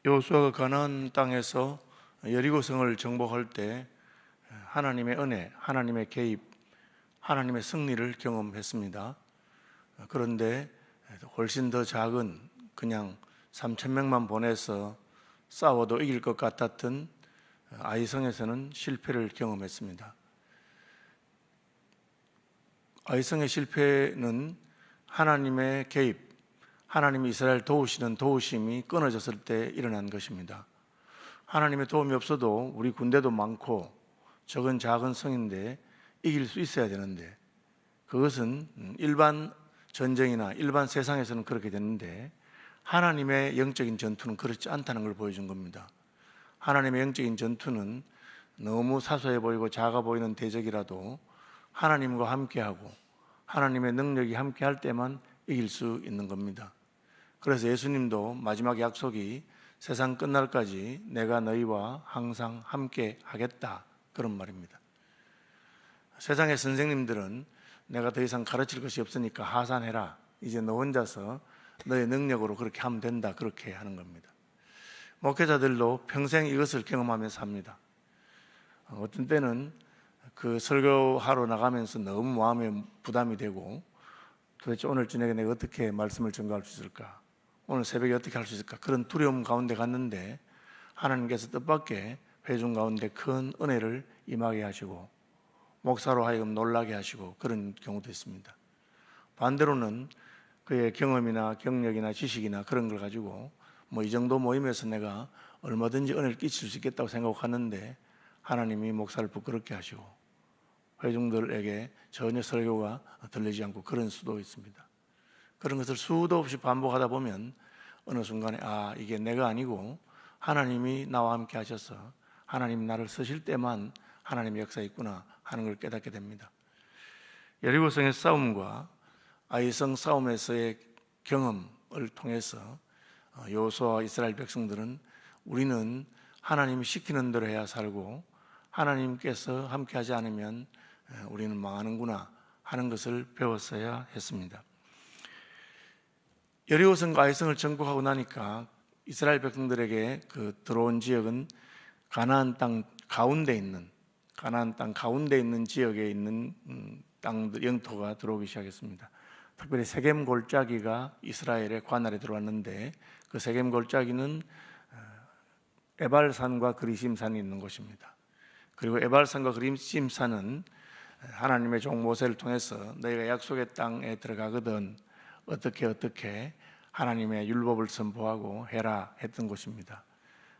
여호수아가 가나안 땅에서 여리고성을 정복할 때 하나님의 은혜, 하나님의 개입, 하나님의 승리를 경험했습니다. 그런데 훨씬 더 작은 그냥 3,000명만 보내서 싸워도 이길 것 같았던 아이성에서는 실패를 경험했습니다. 아이성의 실패는 하나님의 개입, 하나님이 이스라엘 도우시는 도우심이 끊어졌을 때 일어난 것입니다. 하나님의 도움이 없어도 우리 군대도 많고 적은 작은 성인데 이길 수 있어야 되는데, 그것은 일반 전쟁이나 일반 세상에서는 그렇게 되는데 하나님의 영적인 전투는 그렇지 않다는 걸 보여준 겁니다. 하나님의 영적인 전투는 너무 사소해 보이고 작아 보이는 대적이라도 하나님과 함께하고 하나님의 능력이 함께할 때만 이길 수 있는 겁니다. 그래서 예수님도 마지막 약속이 세상 끝날까지 내가 너희와 항상 함께 하겠다, 그런 말입니다. 세상의 선생님들은 내가 더 이상 가르칠 것이 없으니까 하산해라, 이제 너 혼자서 너의 능력으로 그렇게 하면 된다, 그렇게 하는 겁니다. 목회자들도 평생 이것을 경험하면서 합니다. 어떤 때는 그 설교하러 나가면서 너무 마음에 부담이 되고, 도대체 오늘 저녁에 내가 어떻게 말씀을 전가할 수 있을까, 오늘 새벽에 어떻게 할 수 있을까, 그런 두려움 가운데 갔는데 하나님께서 뜻밖의 회중 가운데 큰 은혜를 임하게 하시고 목사로 하여금 놀라게 하시고 그런 경우도 있습니다. 반대로는 그의 경험이나 경력이나 지식이나 그런 걸 가지고 이 정도 모임에서 내가 얼마든지 은혜를 끼칠 수 있겠다고 생각하는데 하나님이 목사를 부끄럽게 하시고 회중들에게 전혀 설교가 들리지 않고 그런 수도 있습니다. 그런 것을 수도 없이 반복하다 보면 어느 순간에 이게 내가 아니고 하나님이 나와 함께 하셔서 하나님이 나를 쓰실 때만 하나님의 역사가 있구나 하는 걸 깨닫게 됩니다. 여리고성의 싸움과 아이성 싸움에서의 경험을 통해서 여호수아와 이스라엘 백성들은 우리는 하나님이 시키는 대로 해야 살고 하나님께서 함께 하지 않으면 우리는 망하는구나 하는 것을 배웠어야 했습니다. 여리고성과 아이성을 정복하고 나니까 이스라엘 백성들에게 그 들어온 지역은 가나안 땅 가운데 있는 지역에 있는 땅 영토가 들어오기 시작했습니다. 특별히 세겜 골짜기가 이스라엘의 관할에 들어왔는데 그 세겜 골짜기는 에발산과 그리심산이 있는 곳입니다. 그리고 에발산과 그리심산은 하나님의 종 모세를 통해서 너희가 약속의 땅에 들어가거든 어떻게 하나님의 율법을 선포하고 해라 했던 곳입니다.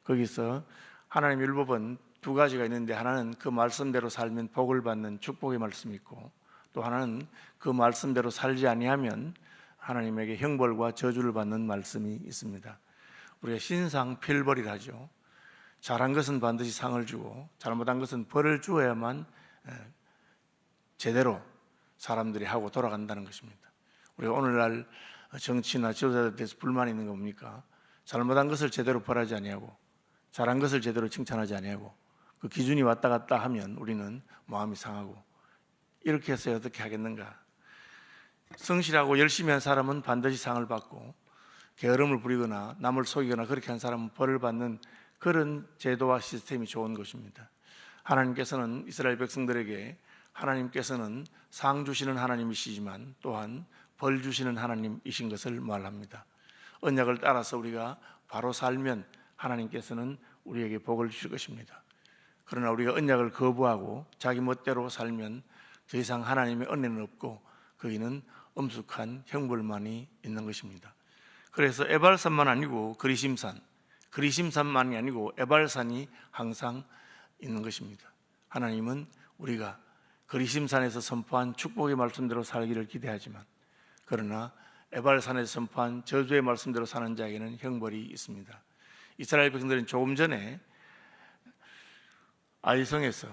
거기서 하나님의 율법은 두 가지가 있는데 하나는 그 말씀대로 살면 복을 받는 축복의 말씀이 있고 또 하나는 그 말씀대로 살지 아니하면 하나님에게 형벌과 저주를 받는 말씀이 있습니다. 우리가 신상 필벌이라 하죠. 잘한 것은 반드시 상을 주고 잘못한 것은 벌을 주어야만 제대로 사람들이 하고 돌아간다는 것입니다. 우리가 오늘날 정치나 지도자들에 대해서 불만이 있는 거 뭡니까? 잘못한 것을 제대로 벌하지 아니하고 잘한 것을 제대로 칭찬하지 아니하고 그 기준이 왔다 갔다 하면 우리는 마음이 상하고 이렇게 해서 어떻게 하겠는가? 성실하고 열심히 한 사람은 반드시 상을 받고 게으름을 부리거나 남을 속이거나 그렇게 한 사람은 벌을 받는 그런 제도와 시스템이 좋은 것입니다. 하나님께서는 이스라엘 백성들에게 하나님께서는 상 주시는 하나님이시지만 또한 벌 주시는 하나님이신 것을 말합니다. 언약을 따라서 우리가 바로 살면 하나님께서는 우리에게 복을 주실 것입니다. 그러나 우리가 언약을 거부하고 자기 멋대로 살면 더 이상 하나님의 은혜는 없고 거기는 엄숙한 형벌만이 있는 것입니다. 그래서 에발산만 아니고 그리심산만이 아니고 에발산이 항상 있는 것입니다. 하나님은 우리가 그리심산에서 선포한 축복의 말씀대로 살기를 기대하지만 그러나 에발산에서 선포한 저주의 말씀대로 사는 자에게는 형벌이 있습니다. 이스라엘 백성들은 조금 전에 아이성에서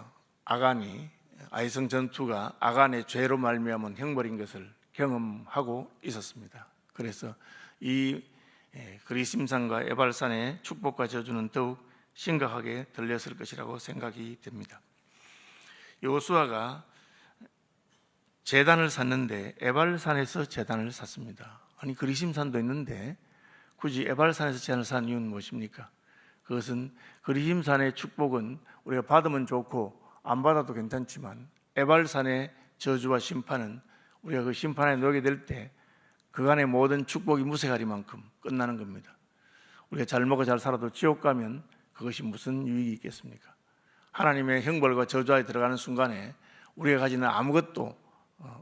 아이성 전투가 아간의 죄로 말미암은 형벌인 것을 경험하고 있었습니다. 그래서 이 그리심산과 에발산의 축복과 저주는 더욱 심각하게 들렸을 것이라고 생각이 됩니다. 여호수아가 제단을 샀는데 에발산에서 제단을 샀습니다. 아니 그리심산도 있는데 굳이 에발산에서 제단을 산 이유는 무엇입니까? 그것은 그리심산의 축복은 우리가 받으면 좋고 안 받아도 괜찮지만 에발산의 저주와 심판은 우리가 그 심판에 놓이게 될 때 그간의 모든 축복이 무색하리만큼 끝나는 겁니다. 우리가 잘 먹어 잘 살아도 지옥 가면 그것이 무슨 유익이 있겠습니까? 하나님의 형벌과 저주하에 들어가는 순간에 우리가 가지는 아무것도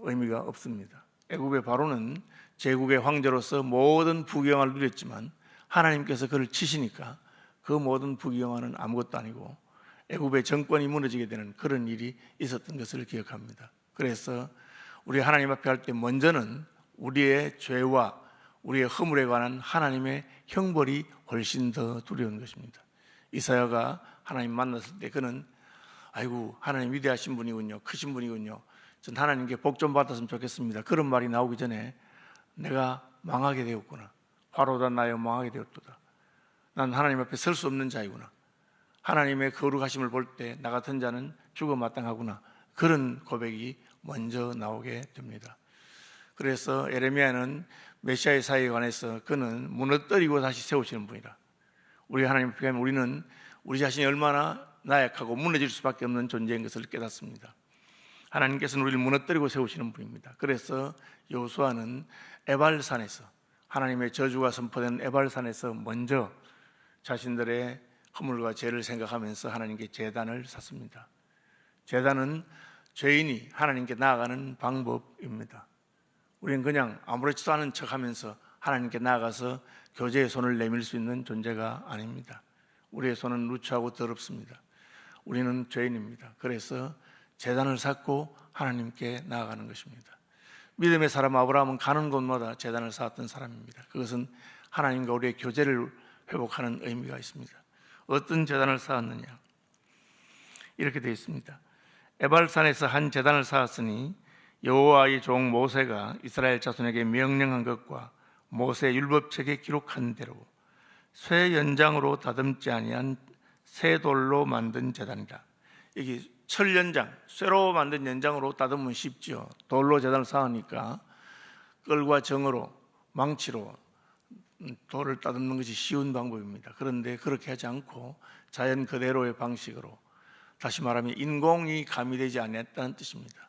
의미가 없습니다. 애굽의 바로는 제국의 황제로서 모든 부귀영화를 누렸지만 하나님께서 그를 치시니까 그 모든 부귀영화는 아무것도 아니고 애굽의 정권이 무너지게 되는 그런 일이 있었던 것을 기억합니다. 그래서 우리 하나님 앞에 할 때 먼저는 우리의 죄와 우리의 허물에 관한 하나님의 형벌이 훨씬 더 두려운 것입니다. 이사야가 하나님 만났을 때 그는 아이고 하나님 위대하신 분이군요, 크신 분이군요, 전 하나님께 복 좀 받았으면 좋겠습니다, 그런 말이 나오기 전에 내가 망하게 되었구나, 화로다 나여 망하게 되었도다, 난 하나님 앞에 설 수 없는 자이구나, 하나님의 거룩하심을 볼 때 나 같은 자는 죽어 마땅하구나, 그런 고백이 먼저 나오게 됩니다. 그래서 에레미야는 메시아의 사역에 관해서 그는 무너뜨리고 다시 세우시는 분이라. 우리 하나님 앞에 가면 우리는 우리 자신이 얼마나 나약하고 무너질 수밖에 없는 존재인 것을 깨닫습니다. 하나님께서는 우리를 무너뜨리고 세우시는 분입니다. 그래서 여호수아는 에발산에서, 하나님의 저주가 선포된 에발산에서 먼저 자신들의 허물과 죄를 생각하면서 하나님께 제단을 샀습니다. 제단은 죄인이 하나님께 나아가는 방법입니다. 우리는 그냥 아무렇지도 않은 척하면서 하나님께 나아가서 교제의 손을 내밀 수 있는 존재가 아닙니다. 우리의 손은 루추하고 더럽습니다. 우리는 죄인입니다. 그래서 제단을 쌓고 하나님께 나아가는 것입니다. 믿음의 사람 아브라함은 가는 곳마다 제단을 쌓았던 사람입니다. 그것은 하나님과 우리의 교제를 회복하는 의미가 있습니다. 어떤 제단을 쌓았느냐? 이렇게 되어 있습니다. 에발산에서 한 제단을 쌓았으니 여호와의 종 모세가 이스라엘 자손에게 명령한 것과 모세 율법책에 기록한 대로 쇠 연장으로 다듬지 아니한 새 돌로 만든 제단이라. 여기 철 연장, 쇠로 만든 연장으로 다듬으면 쉽죠. 돌로 제단을 쌓으니까 끌과 정으로, 망치로 돌을 다듬는 것이 쉬운 방법입니다. 그런데 그렇게 하지 않고 자연 그대로의 방식으로, 다시 말하면 인공이 가미되지 않았다는 뜻입니다.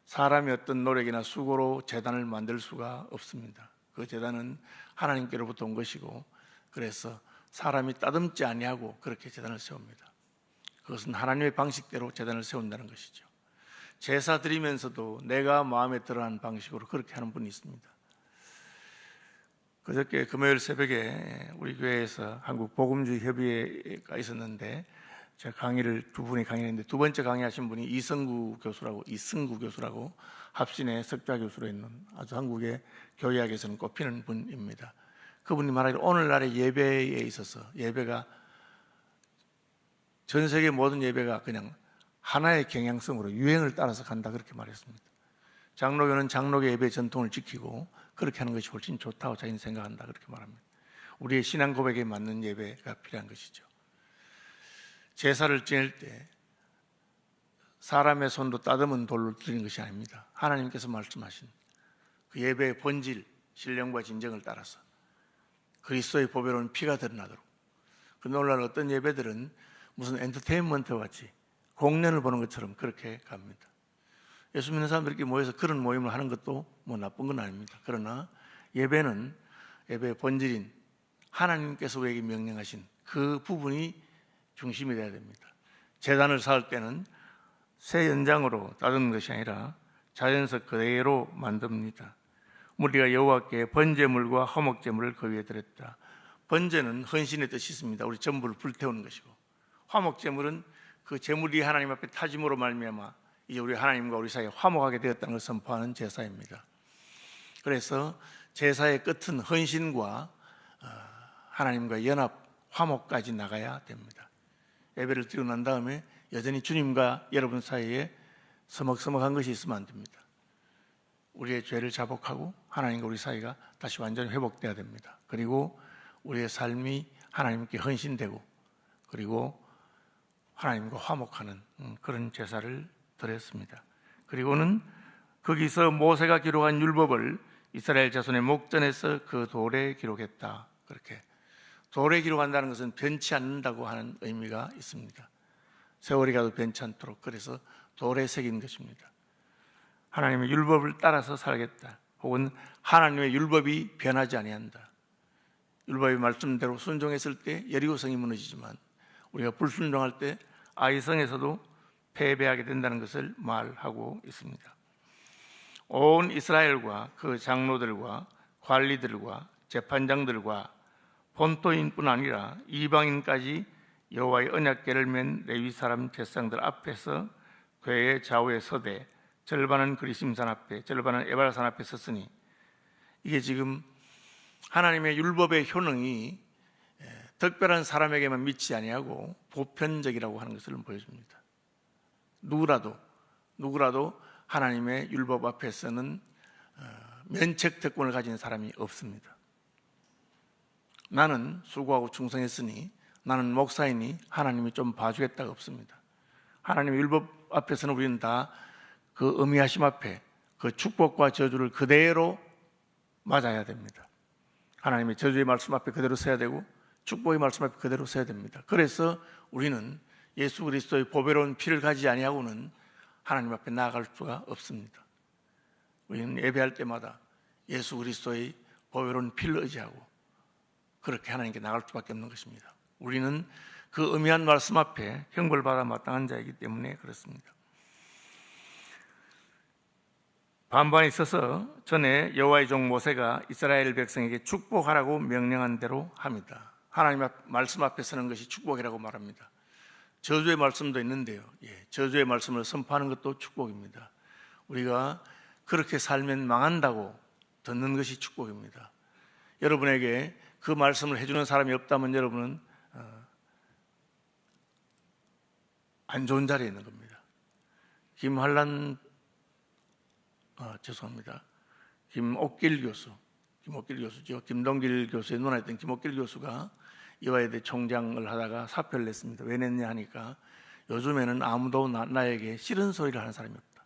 사람이 어떤 노력이나 수고로 제단을 만들 수가 없습니다. 그 제단은 하나님께로부터 온 것이고, 그래서 사람이 따듬지 아니하고 그렇게 제단을 세웁니다. 그것은 하나님의 방식대로 제단을 세운다는 것이죠. 제사 드리면서도 내가 마음에 들어하는 방식으로 그렇게 하는 분이 있습니다. 그저께 금요일 새벽에 우리 교회에서 한국 복음주의 협의회가 있었는데 제가 강의를 두 분이 강의했는데 두 번째 강의하신 분이 이승구 교수라고 합신의 석좌 교수로 있는 아주 한국의 교회학에서는 꼽히는 분입니다. 그분이 말하기를 오늘날의 예배에 있어서 예배가 전 세계 모든 예배가 그냥 하나의 경향성으로 유행을 따라서 간다, 그렇게 말했습니다. 장로교는 장로교 예배 전통을 지키고 그렇게 하는 것이 훨씬 좋다고 자기는 생각한다, 그렇게 말합니다. 우리의 신앙 고백에 맞는 예배가 필요한 것이죠. 제사를 지낼 때 사람의 손도 따듬은 돌로 드리는 것이 아닙니다. 하나님께서 말씀하신 그 예배의 본질, 신령과 진정을 따라서 그리스도의 보배로운 피가 드러나도록. 그런데 오늘날 어떤 예배들은 무슨 엔터테인먼트 같이 공연을 보는 것처럼 그렇게 갑니다. 예수 믿는 사람들이 이렇게 모여서 그런 모임을 하는 것도 뭐 나쁜 건 아닙니다. 그러나 예배는 예배의 본질인 하나님께서 우리에게 명령하신 그 부분이 중심이 되어야 됩니다. 제단을 쌓을 때는 새 연장으로 다듬는 것이 아니라 자연석 그대로 만듭니다. 우리가 여호와께 번제물과 화목제물을 그 위에 드렸다. 번제는 헌신의 뜻이 있습니다. 우리 전부를 불태우는 것이고, 화목제물은 그 제물이 하나님 앞에 타짐으로 말미암아 이제 우리 하나님과 우리 사이에 화목하게 되었다는 것을 선포하는 제사입니다. 그래서 제사의 끝은 헌신과 하나님과 연합, 화목까지 나가야 됩니다. 예배를 드리고 난 다음에 여전히 주님과 여러분 사이에 서먹서먹한 것이 있으면 안 됩니다. 우리의 죄를 자복하고 하나님과 우리 사이가 다시 완전히 회복돼야 됩니다. 그리고 우리의 삶이 하나님께 헌신되고 그리고 하나님과 화목하는 그런 제사를 드렸습니다. 그리고는 거기서 모세가 기록한 율법을 이스라엘 자손의 목전에서 그 돌에 기록했다. 그렇게 돌에 기록한다는 것은 변치 않는다고 하는 의미가 있습니다. 세월이 가도 변치 않도록, 그래서 돌에 새긴 것입니다. 하나님의 율법을 따라서 살겠다, 혹은 하나님의 율법이 변하지 아니한다. 율법의 말씀대로 순종했을 때 여리고성이 무너지지만 우리가 불순종할 때 아이성에서도 패배하게 된다는 것을 말하고 있습니다. 온 이스라엘과 그 장로들과 관리들과 재판장들과 본토인뿐 아니라 이방인까지 여호와의 언약궤를 맨 레위 사람 제사장들 앞에서 궤의 좌우에 서되 절반은 그리심산 앞에 절반은 에발산 앞에 섰으니, 이게 지금 하나님의 율법의 효능이 특별한 사람에게만 미치지 아니하고 보편적이라고 하는 것을 보여줍니다. 누구라도 하나님의 율법 앞에서는 면책 특권을 가진 사람이 없습니다. 나는 수고하고 충성했으니, 나는 목사이니 하나님이 좀 봐주겠다가 없습니다. 하나님의 율법 앞에서는 우리는 다 그 의미하심 앞에 그 축복과 저주를 그대로 맞아야 됩니다. 하나님의 저주의 말씀 앞에 그대로 서야 되고 축복의 말씀 앞에 그대로 서야 됩니다. 그래서 우리는 예수 그리스도의 보배로운 피를 가지지 아니하고는 하나님 앞에 나아갈 수가 없습니다. 우리는 예배할 때마다 예수 그리스도의 보배로운 피를 의지하고 그렇게 하나님께 나갈 수밖에 없는 것입니다. 우리는 그 의미한 말씀 앞에 형벌받아 마땅한 자이기 때문에 그렇습니다. 반반에 있어서 전에 여호와의 종 모세가 이스라엘 백성에게 축복하라고 명령한 대로 합니다. 하나님 말씀 앞에 서는 것이 축복이라고 말합니다. 저주의 말씀도 있는데요, 저주의 말씀을 선포하는 것도 축복입니다. 우리가 그렇게 살면 망한다고 듣는 것이 축복입니다. 여러분에게 그 말씀을 해주는 사람이 없다면 여러분은 안 좋은 자리에 있는 겁니다. 김옥길 교수죠. 김동길 교수의 누나였던 김옥길 교수가 이화여대 총장을 하다가 사표를 냈습니다. 왜 냈냐 하니까 요즘에는 아무도 나에게 싫은 소리를 하는 사람이 없다.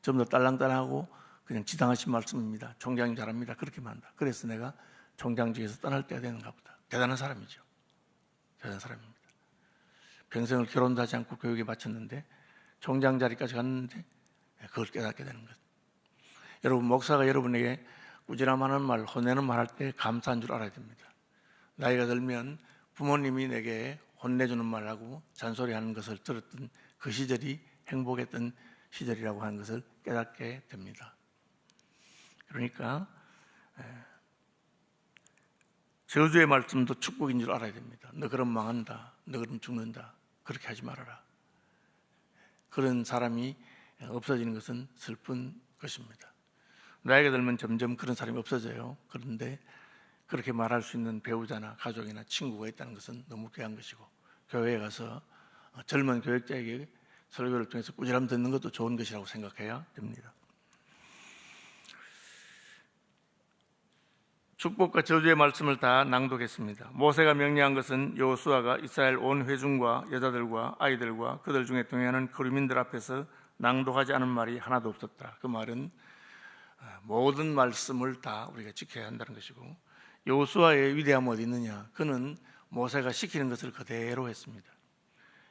전부 다 딸랑딸랑하고 그냥 지당하신 말씀입니다. 총장이 잘합니다. 그렇게만 한다. 그래서 내가 총장직에서 떠날 때가 되는가 보다. 대단한 사람이죠. 대단한 사람입니다. 평생을 결혼도 하지 않고 교육에 바쳤는데 총장 자리까지 갔는데 그걸 깨닫게 되는 것. 여러분, 목사가 여러분에게 꾸지람하는 말, 혼내는 말 할 때 감사한 줄 알아야 됩니다. 나이가 들면 부모님이 내게 혼내주는 말하고 잔소리하는 것을 들었던 그 시절이 행복했던 시절이라고 하는 것을 깨닫게 됩니다. 그러니까 저주의 말씀도 축복인 줄 알아야 됩니다. 너 그럼 망한다, 너 그럼 죽는다, 그렇게 하지 말아라. 그런 사람이 없어지는 것은 슬픈 것입니다. 나이가 들면 점점 그런 사람이 없어져요. 그런데 그렇게 말할 수 있는 배우자나 가족이나 친구가 있다는 것은 너무 귀한 것이고, 교회에 가서 젊은 교역자에게 설교를 통해서 꾸지람 듣는 것도 좋은 것이라고 생각해야 됩니다. 축복과 저주의 말씀을 다 낭독했습니다. 모세가 명령한 것은 여호수아가 이스라엘 온 회중과 여자들과 아이들과 그들 중에 동행하는 거류민들 앞에서 낭독하지 않은 말이 하나도 없었다. 그 말은 모든 말씀을 다 우리가 지켜야 한다는 것이고, 여호수아의 위대함은 어디 있느냐? 그는 모세가 시키는 것을 그대로 했습니다.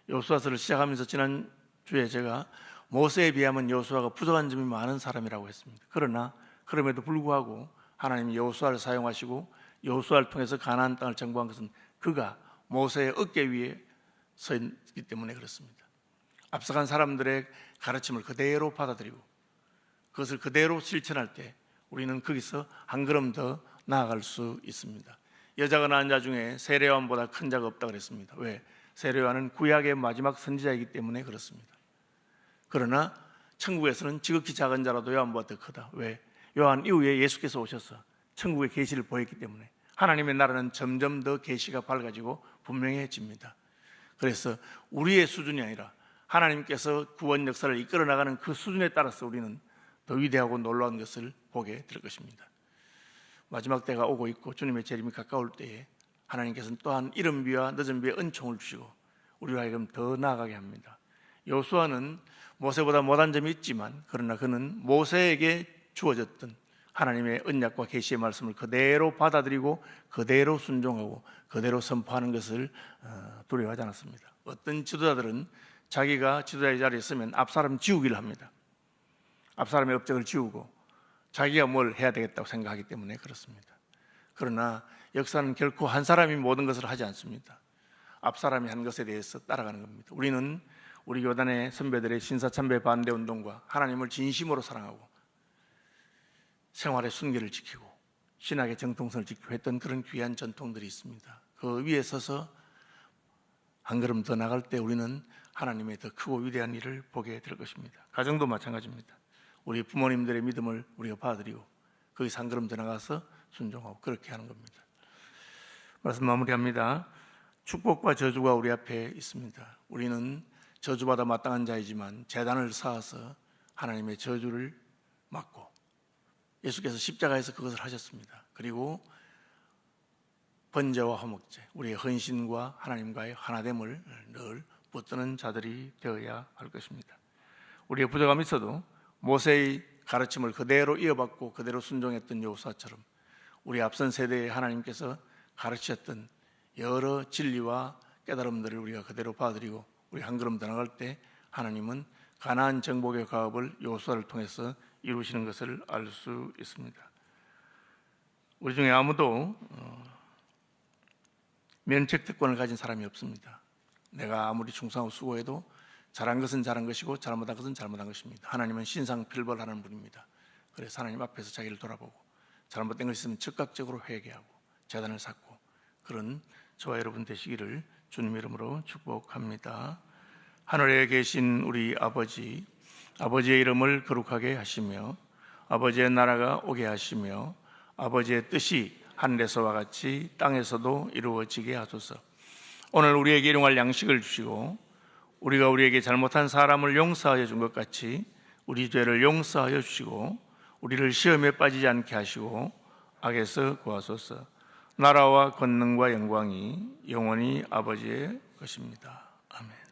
여호수아서를 시작하면서 지난주에 제가 모세에 비하면 여호수아가 부족한 점이 많은 사람이라고 했습니다. 그러나 그럼에도 불구하고 하나님이 여호수아를 사용하시고 여호수아를 통해서 가나안 땅을 정복한 것은 그가 모세의 어깨 위에 서 있기 때문에 그렇습니다. 앞서간 사람들의 가르침을 그대로 받아들이고 그것을 그대로 실천할 때 우리는 거기서 한 걸음 더 나아갈 수 있습니다. 여자가 낳은 자 중에 세례요한보다 큰 자가 없다고 그랬습니다. 왜? 세례요한은 구약의 마지막 선지자이기 때문에 그렇습니다. 그러나 천국에서는 지극히 작은 자라도 요한보다 더 크다. 왜? 요한 이후에 예수께서 오셔서 천국의 계시를 보였기 때문에 하나님의 나라는 점점 더 계시가 밝아지고 분명해집니다. 그래서 우리의 수준이 아니라 하나님께서 구원 역사를 이끌어 나가는 그 수준에 따라서 우리는 더 위대하고 놀라운 것을 보게 될 것입니다. 마지막 때가 오고 있고 주님의 재림이 가까울 때에 하나님께서는 또한 이른 비와 늦은 비에 은총을 주시고 우리로 하여금 더 나아가게 합니다. 여호수아는 모세보다 못한 점이 있지만 그러나 그는 모세에게 주어졌던 하나님의 언약과 계시의 말씀을 그대로 받아들이고 그대로 순종하고 그대로 선포하는 것을 두려워하지 않았습니다. 어떤 지도자들은 자기가 지도자의 자리에 있으면 앞사람 지우기를 합니다. 앞사람의 업적을 지우고 자기가 뭘 해야 되겠다고 생각하기 때문에 그렇습니다. 그러나 역사는 결코 한 사람이 모든 것을 하지 않습니다. 앞사람이 한 것에 대해서 따라가는 겁니다. 우리는 우리 교단의 선배들의 신사참배 반대 운동과 하나님을 진심으로 사랑하고 생활의 순결을 지키고 신학의 정통성을 지키고 했던 그런 귀한 전통들이 있습니다. 그 위에 서서 한 걸음 더 나갈 때 우리는 하나님의 더 크고 위대한 일을 보게 될 것입니다. 가정도 마찬가지입니다. 우리 부모님들의 믿음을 우리가 받아들이고 거기서 한 걸음 더 나가서 순종하고 그렇게 하는 겁니다. 말씀 마무리합니다. 축복과 저주가 우리 앞에 있습니다. 우리는 저주받아 마땅한 자이지만 제단을 쌓아서 하나님의 저주를 막고 예수께서 십자가에서 그것을 하셨습니다. 그리고 번제와 화목제, 우리의 헌신과 하나님과의 하나됨을 늘 붙드는 자들이 되어야 할 것입니다. 우리의 부족함이 있어도 모세의 가르침을 그대로 이어받고 그대로 순종했던 여호수아처럼 우리 앞선 세대에 하나님께서 가르치셨던 여러 진리와 깨달음들을 우리가 그대로 받아들이고 우리 한 걸음 더 나갈 때 하나님은 가나안 정복의 가업을 여호수아를 통해서 이루시는 것을 알 수 있습니다. 우리 중에 아무도 면책 특권을 가진 사람이 없습니다. 내가 아무리 충성하고 수고해도 잘한 것은 잘한 것이고 잘못한 것은 잘못한 것입니다. 하나님은 신상필벌하는 분입니다. 그래서 하나님 앞에서 자기를 돌아보고 잘못된 것이 있으면 즉각적으로 회개하고 제단을 쌓고 그런 저와 여러분 되시기를 주님 이름으로 축복합니다. 하늘에 계신 우리 아버지, 아버지의 이름을 거룩하게 하시며 아버지의 나라가 오게 하시며 아버지의 뜻이 하늘에서와 같이 땅에서도 이루어지게 하소서. 오늘 우리에게 일용할 양식을 주시고 우리가 우리에게 잘못한 사람을 용서하여 준 것 같이 우리 죄를 용서하여 주시고 우리를 시험에 빠지지 않게 하시고 악에서 구하소서. 나라와 권능과 영광이 영원히 아버지의 것입니다. 아멘.